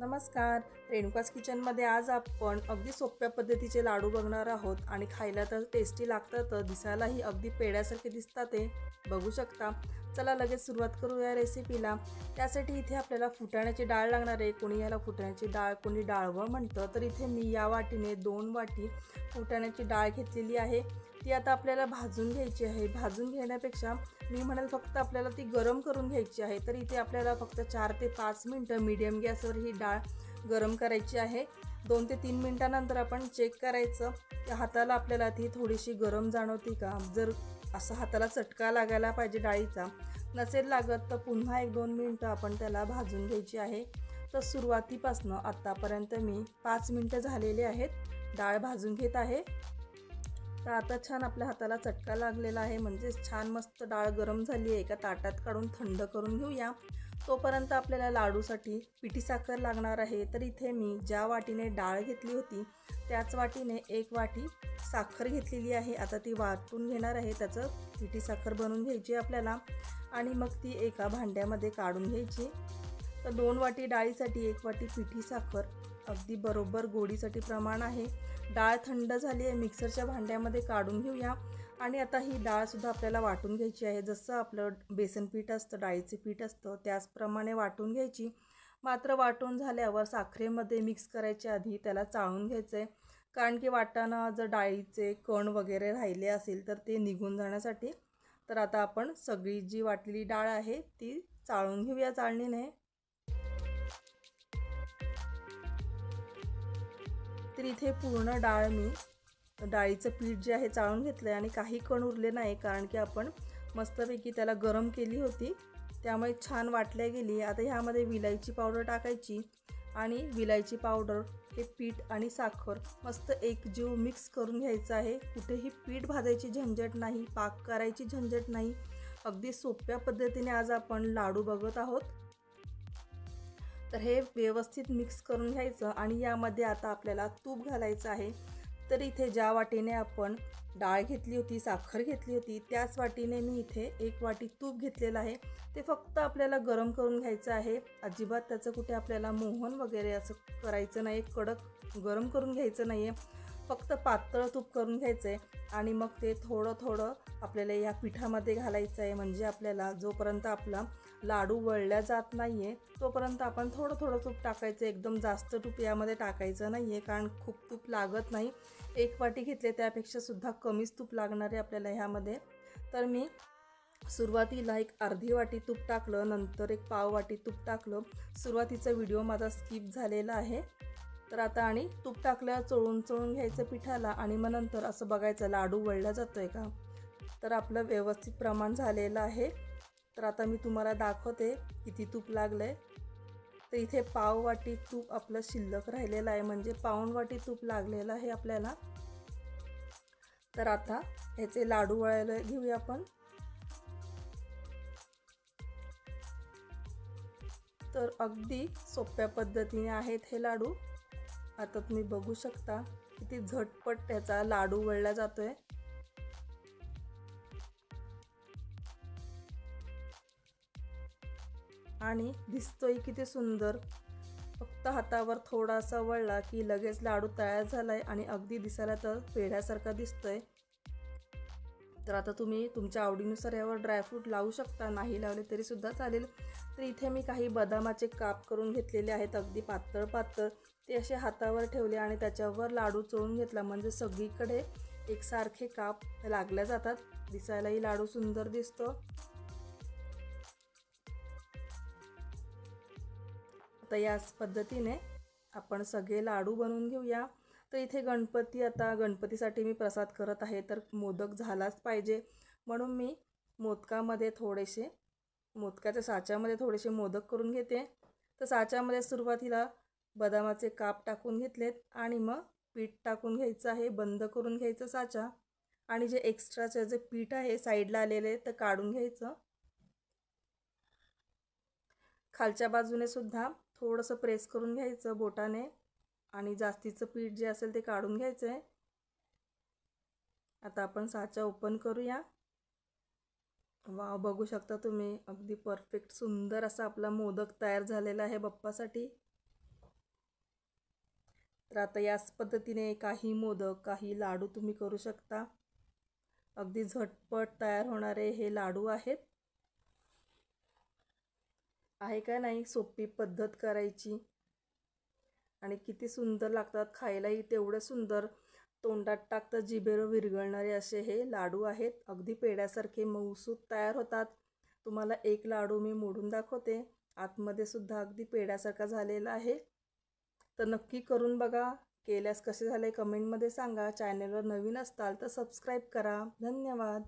नमस्कार. रेणुकाज किचनमध्ये आज आपण अगदी सोप्या पद्धतीचे लाडू बघणार आहोत आणि खायला तर टेस्टी लागतात, दिसायलाही अगदी पेढ्यासारखे दिसतात. ते बघू शकता. चला लगेच सुरुवात करू या रेसिपीला. त्यासाठी इथे आपल्याला फुटाण्याची डाळ लागणार आहे. कोणी याला फुटाण्याची डाळ, कोणी डाळवळ म्हणतं. तर इथे मी या वाटीने 2 वाटी फुटाण्याची डाळ घेतलेली आहे. ती आता आपल्याला भाजून घ्यायची आहे. भाजून घेण्यापेक्षा मी म्हणाल फक्त आपल्याला ती गरम करून घ्यायची आहे. तर इथे आपल्याला फक्त 4 ते 5 मिनटं मीडियम गॅसवर ही डाळ गरम करायची आहे. 2 ते 3 मिनटानंतर आपण चेक करायचं की हाताला आपल्याला ती थोडीशी गरम जाणवते का. जर असा हाताला चटका लागायला पाहिजे डाळीचा, नसेल लागत तर पुन्हा 1-2 मिनटं आपण त्याला भाजून घ्यायची आहे. तर सुरुवातीपासून आत्तापर्यंत मी 5 मिनटं झालेले आहेत डाळ भाजून घेत आहे. तर आता छान आपल्या हाताला चटका लागलेला आहे, म्हणजे छान मस्त डाळ गरम झाली आहे. एका ताटात काढून थंड करून घेऊया. तोपर्यंत आपल्याला लाडूसाठी पिठी साखर लागणार आहे. तर इथे मी ज्या वाटीने डाळ घेतली होती त्याच वाटीने 1 वाटी साखर घेतलेली आहे. आता ती वाटून घेणार आहे. त्याचं पिठी साखर बनवून घ्यायची आपल्याला आणि मग ती एका भांड्यामध्ये काढून घ्यायची. तर 2 वाटी डाळीसाठी 1 वाटी पिठी साखर अगदी बरोबर गोडीसाठी प्रमाण आहे. डाळ थंड झाली आहे, मिक्सरच्या भांड्यामध्ये काढून घेऊया. आणि आता ही डाळसुद्धा आपल्याला वाटून घ्यायची आहे. जसं आपलं बेसन पीठ असतं, डाळीचे पीठ असतं, त्याचप्रमाणे वाटून घ्यायची. मात्र वाटून झाल्यावर साखरेमध्ये मिक्स करायच्या आधी त्याला चाळून घ्यायचं आहे. कारण की वाटताना जर डाळीचे कण वगैरे राहिले असेल तर ते निघून जाण्यासाठी. तर आता आपण सगळी जी वाटलेली डाळ आहे ती चाळून घेऊया चाळणीने. तर इथे पूर्ण डाळ मी डाळीचं पीठ जे आहे चाळून घेतलं आहे आणि काही कण उरले नाही, कारण की आपण मस्तपैकी त्याला गरम केली होती, त्यामुळे छान वाटल्या गेली. आता ह्यामध्ये विलायची पावडर टाकायची आणि विलायची पावडर, हे पीठ आणि साखर मस्त एकजीव मिक्स करून घ्यायचं आहे. कुठेही पीठ भाजायची झंझट नाही, पाक करायची झंझट नाही. अगदी सोप्या पद्धतीने आज आपण लाडू बघत आहोत. तर हे व्यवस्थित मिक्स करून घ्यायचं आणि यामध्ये आता आपल्याला तूप घालायचं आहे. तर इथे ज्या वाटीने आपण डाळ घेतली होती, साखर घेतली होती, त्याच वाटीने मी इथे 1 वाटी तूप घेतलेलं आहे. ते फक्त आपल्याला गरम करून घ्यायचं आहे. अजिबात त्याचं कुठे आपल्याला मोहन वगैरे असं करायचं नाही, कडक गरम करून घ्यायचं नाही आहे. फक्त पातळ तूप करून घ्यायचं आहे आणि मग ते थोडं थोडं आपल्याला या पिठामध्ये घालायचं आहे. म्हणजे आपल्याला जोपर्यंत आपला लाडू वळल्या जात नाही आहे तोपर्यंत आपण थोडं थोडं तूप टाकायचं. एकदम जास्त तूप यामध्ये टाकायचं नाही आहे, कारण खूप तूप लागत नाही. 1 वाटी घेतले त्यापेक्षा सुद्धा कमीच तूप लागणार आहे आपल्याला ह्यामध्ये. तर मी सुरुवातीला 1 अर्धी वाटी तूप टाकलं, नंतर 1 पाव वाटी तूप टाकलं. सुरुवातीचा व्हिडिओ माझा स्किप झालेला आहे. तर आता आणि तूप टाकल्यावर चोळून घ्यायचं पिठाला आणि मग नंतर असं बघायचं लाडू वळला जातोय का. तर आपलं व्यवस्थित प्रमाण झालेलं आहे. तर आता मी तुम्हाला दाखवते किती तूप लागलंय. तर इथे पाव वाटी तूप आपलं शिल्लक राहिलेलं आहे, म्हणजे पाऊण वाटी तूप लागलेलं आहे आपल्याला. तर आता ह्याचे लाडू वळायला घेऊया आपण. तर अगदी सोप्या पद्धतीने आहेत हे लाडू. आता तुम्ही बघू शकता किती झटपट त्याचा लाडू वळला जातोय. आणि दिसतोय किती सुंदर. फक्त हातावर थोडासा वळला की लगेच लाडू तयार झालाय आणि अगदी दिसायला तर पेढ्यासारखा दिसतोय. तर आता तुम्ही तुमच्या आवडीनुसार यावर ड्रायफ्रूट लावू शकता, नाही लावले तरी सुद्धा चालेल. तर इथे मी काही बदामाचे काप करून घेतलेले आहेत, अगदी पातळ पातळ. ते असे हातावर ठेवले आणि त्याच्यावर लाडू चोळून घेतला, म्हणजे सगळीकडे एकसारखे काप लागल्या जातात, दिसायलाही लाडू सुंदर दिसतो. आता याच पद्धतीने आपण सगळे लाडू बनवून घेऊया. तर इथे आता गणपतीसाठी मी प्रसाद करत आहे, तर मोदक झालाच पाहिजे म्हणून मी मोदकाच्या साच्यामध्ये थोडेसे मोदक करून घेते. तर साच्यामध्ये सुरुवातीला बदामाचे काप टाकून घेतलेत आणि मग पीठ टाकून घ्यायचं आहे. बंद करून घ्यायचं साचा आणि जे एक्स्ट्राचं जे पीठ आहे साईडला आलेले तर काढून घ्यायचं. खालच्या बाजूने सुद्धा थोडंसं प्रेस करून घ्यायचं बोटाने आणि जास्तीचं पीठ जे असेल ते काढून घ्यायचं आहे. आता आपण साचा ओपन करूया. वाव, बघू शकता तुम्ही अगदी परफेक्ट सुंदर असा आपला मोदक तयार झालेला आहे बाप्पासाठी. तर आता याच पद्धतीने काही मोदक काही लाडू तुम्ही करू शकता. अगदी झटपट तयार होणारे हे लाडू आहेत. आहे का नाही सोपी पद्धत करायची, आणि किती सुंदर लागतात, खायलाही तेवढं सुंदर. तोंडात टाकता जिभेवर विरघळणारे असे हे लाडू आहेत. अगदी पेड्यासारखे मऊसूत तयार होतात. तुम्हाला एक लाडू मी मोडून दाखवते. आतमध्ये सुद्धा अगदी पेड्यासारखा झालेला आहे. तर नक्की करून बघा. केल्यास कसे झाले कमेंटमध्ये सांगा. चॅनलवर नवीन असताल तर सबस्क्राईब करा. धन्यवाद.